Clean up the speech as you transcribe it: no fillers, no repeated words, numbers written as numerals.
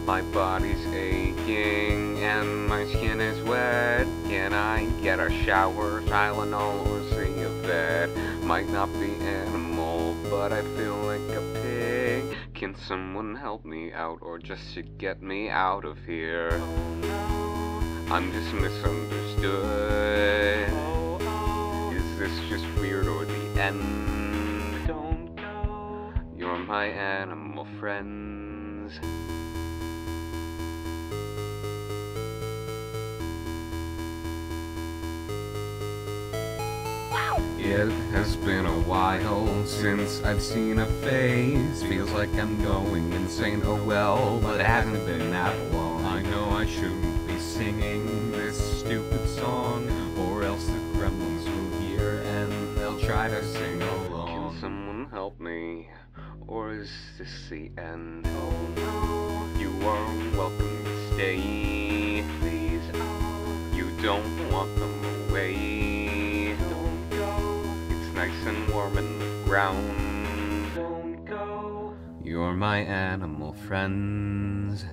My body's aching and my skin is wet. Can I get a shower, Tylenol, or see a vet? Might not be animal, but I feel like a pig. Can someone help me out, or just to get me out of here? Oh no. I'm just misunderstood. Is this just weird or the end? Don't go. You're my animal friends. It has been a while since I've seen a face. Feels like I'm going insane, oh well, but it hasn't been that long. I know I shouldn't be singing this stupid song, or else the gremlins will hear and they'll try to sing along. Can someone help me, or is this the end? Oh no. You are welcome to stay, please. You don't want them away. Don't go. It's nice and warm in the ground. Don't go. You're my animal friends.